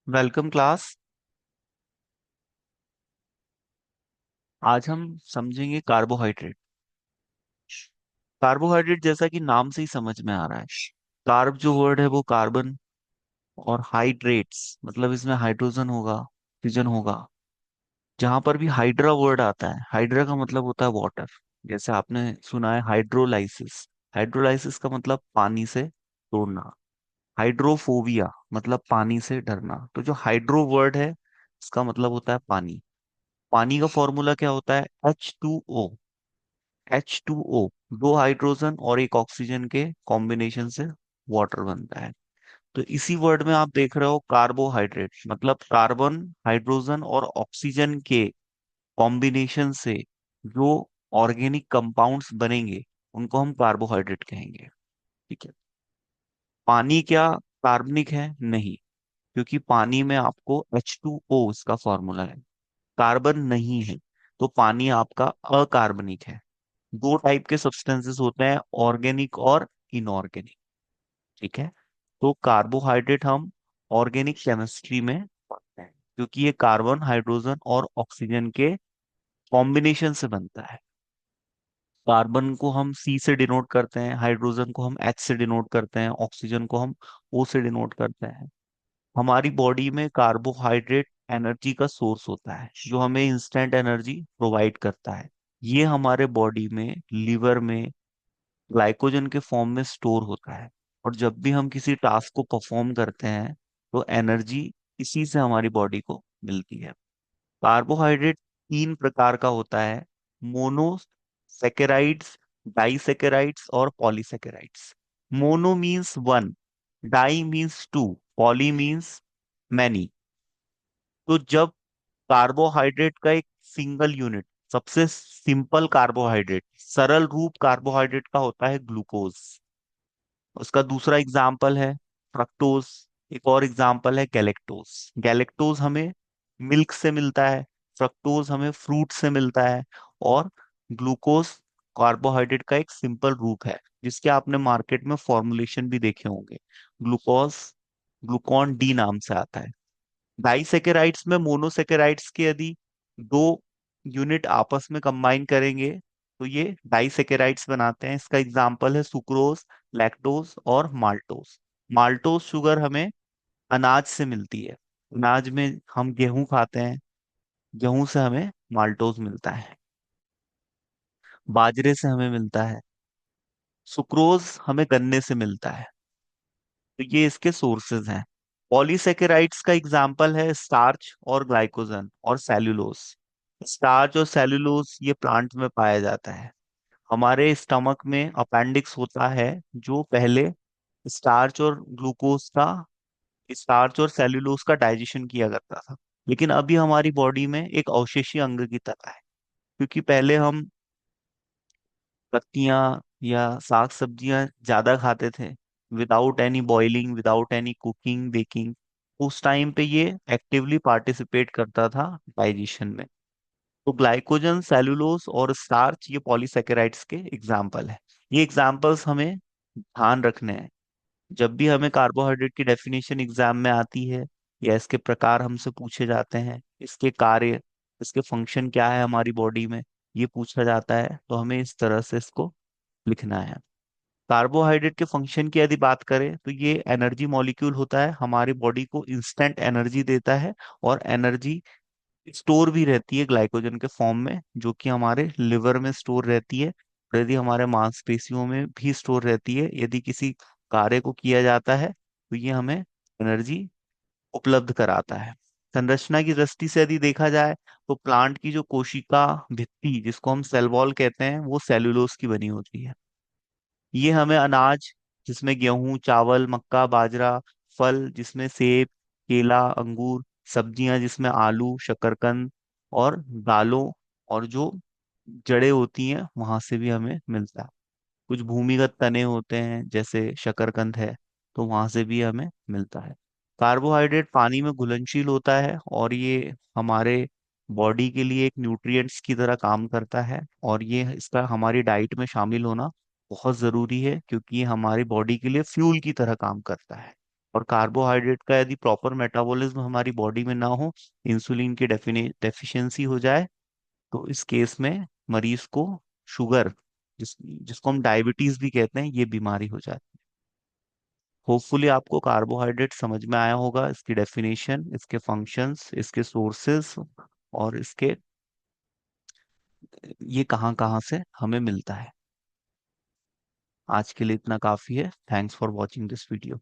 Welcome class. आज हम समझेंगे कार्बोहाइड्रेट। कार्बोहाइड्रेट जैसा कि नाम से ही समझ में आ रहा है, कार्ब जो वर्ड है वो कार्बन, और हाइड्रेट्स मतलब इसमें हाइड्रोजन होगा, ऑक्सीजन होगा। जहां पर भी हाइड्रा वर्ड आता है, हाइड्रा का मतलब होता है वाटर। जैसे आपने सुना है हाइड्रोलाइसिस, हाइड्रोलाइसिस का मतलब पानी से तोड़ना। हाइड्रोफोबिया मतलब पानी से डरना। तो जो हाइड्रो वर्ड है इसका मतलब होता है पानी। पानी का फॉर्मूला क्या होता है? H2O। H2O, दो हाइड्रोजन और एक ऑक्सीजन के कॉम्बिनेशन से वाटर बनता है। तो इसी वर्ड में आप देख रहे हो कार्बोहाइड्रेट मतलब कार्बन, हाइड्रोजन और ऑक्सीजन के कॉम्बिनेशन से जो ऑर्गेनिक कंपाउंड्स बनेंगे उनको हम कार्बोहाइड्रेट कहेंगे। ठीक है। पानी क्या कार्बनिक है? नहीं, क्योंकि पानी में आपको H2O इसका फॉर्मूला है, कार्बन नहीं है। तो पानी आपका अकार्बनिक है। दो टाइप के सब्सटेंसेस होते हैं, ऑर्गेनिक और इनऑर्गेनिक। ठीक है। तो कार्बोहाइड्रेट हम ऑर्गेनिक केमिस्ट्री में पढ़ते हैं क्योंकि ये कार्बन, हाइड्रोजन और ऑक्सीजन के कॉम्बिनेशन से बनता है। कार्बन को हम C से डिनोट करते हैं, हाइड्रोजन को हम H से डिनोट करते हैं, ऑक्सीजन को हम O से डिनोट करते हैं। हमारी बॉडी में कार्बोहाइड्रेट एनर्जी का सोर्स होता है जो हमें इंस्टेंट एनर्जी प्रोवाइड करता है। ये हमारे बॉडी में लिवर में ग्लाइकोजन के फॉर्म में स्टोर होता है। और जब भी हम किसी टास्क को परफॉर्म करते हैं तो एनर्जी इसी से हमारी बॉडी को मिलती है। कार्बोहाइड्रेट तीन प्रकार का होता है, मोनो सेकेराइड्स, डाइसेकेराइड्स और polysaccharides. Mono means one, di means two, poly means many. तो जब कार्बोहाइड्रेट का एक सिंगल यूनिट, सबसे सिंपल कार्बोहाइड्रेट, सरल रूप कार्बोहाइड्रेट का होता है ग्लूकोज। उसका दूसरा एग्जाम्पल है फ्रक्टोज। एक और एग्जाम्पल है गैलेक्टोज। गैलेक्टोज हमें मिल्क से मिलता है, फ्रक्टोज हमें फ्रूट से मिलता है। और ग्लूकोज कार्बोहाइड्रेट का एक सिंपल रूप है जिसके आपने मार्केट में फॉर्मुलेशन भी देखे होंगे। ग्लूकोज ग्लूकॉन डी नाम से आता है। डाइसेकेराइड्स में मोनोसेकेराइड्स के यदि दो यूनिट आपस में कंबाइन करेंगे तो ये डाइसेकेराइड्स बनाते हैं। इसका एग्जांपल है सुक्रोज, लैक्टोज और माल्टोज। माल्टोज शुगर हमें अनाज से मिलती है। अनाज में हम गेहूं खाते हैं, गेहूं से हमें माल्टोज मिलता है। बाजरे से हमें मिलता है। सुक्रोज हमें गन्ने से मिलता है। तो ये इसके सोर्सेज हैं। पॉलीसेकेराइड्स का एग्जाम्पल है स्टार्च और ग्लाइकोजन और सेल्यूलोज। स्टार्च और सेल्यूलोज ये प्लांट में पाया जाता है। हमारे स्टमक में अपेंडिक्स होता है जो पहले स्टार्च और ग्लूकोज का, स्टार्च और सेल्यूलोज का डाइजेशन किया करता था। लेकिन अभी हमारी बॉडी में एक अवशेषीय अंग की तरह है, क्योंकि पहले हम पत्तियां या साग सब्जियां ज्यादा खाते थे, without any boiling, without any cooking baking. उस टाइम पे ये एक्टिवली पार्टिसिपेट करता था डाइजेशन में। तो ग्लाइकोजन, सेलुलोज और स्टार्च ये पॉलीसेकेराइड्स के एग्जाम्पल है। ये एग्जाम्पल्स हमें ध्यान रखने हैं जब भी हमें कार्बोहाइड्रेट की डेफिनेशन एग्जाम में आती है, या इसके प्रकार हमसे पूछे जाते हैं, इसके कार्य, इसके फंक्शन क्या है हमारी बॉडी में, ये पूछा जाता है तो हमें इस तरह से इसको लिखना है। कार्बोहाइड्रेट के फंक्शन की यदि बात करें तो ये एनर्जी मॉलिक्यूल होता है, हमारी बॉडी को इंस्टेंट एनर्जी देता है। और एनर्जी स्टोर भी रहती है ग्लाइकोजन के फॉर्म में, जो कि हमारे लिवर में स्टोर रहती है, और यदि हमारे मांसपेशियों में भी स्टोर रहती है। यदि किसी कार्य को किया जाता है तो ये हमें एनर्जी उपलब्ध कराता है। संरचना की दृष्टि से यदि देखा जाए तो प्लांट की जो कोशिका भित्ति, जिसको हम सेल वॉल कहते हैं, वो सेल्यूलोज की बनी होती है। ये हमें अनाज, जिसमें गेहूं, चावल, मक्का, बाजरा, फल जिसमें सेब, केला, अंगूर, सब्जियां जिसमें आलू, शकरकंद और दालों, और जो जड़ें होती हैं वहां से भी हमें मिलता है। कुछ भूमिगत तने होते हैं जैसे शकरकंद है, तो वहां से भी हमें मिलता है। कार्बोहाइड्रेट पानी में घुलनशील होता है और ये हमारे बॉडी के लिए एक न्यूट्रिएंट्स की तरह काम करता है। और ये इसका हमारी डाइट में शामिल होना बहुत जरूरी है क्योंकि ये हमारी बॉडी के लिए फ्यूल की तरह काम करता है। और कार्बोहाइड्रेट का यदि प्रॉपर मेटाबॉलिज्म हमारी बॉडी में ना हो, इंसुलिन की डेफिशिएंसी हो जाए, तो इस केस में मरीज को शुगर, जिसको हम डायबिटीज भी कहते हैं, ये बीमारी हो जाती है। होपफुली आपको कार्बोहाइड्रेट समझ में आया होगा, इसकी डेफिनेशन, इसके फंक्शंस, इसके सोर्सेस, और इसके ये कहाँ कहाँ से हमें मिलता है। आज के लिए इतना काफी है। Thanks for watching this video.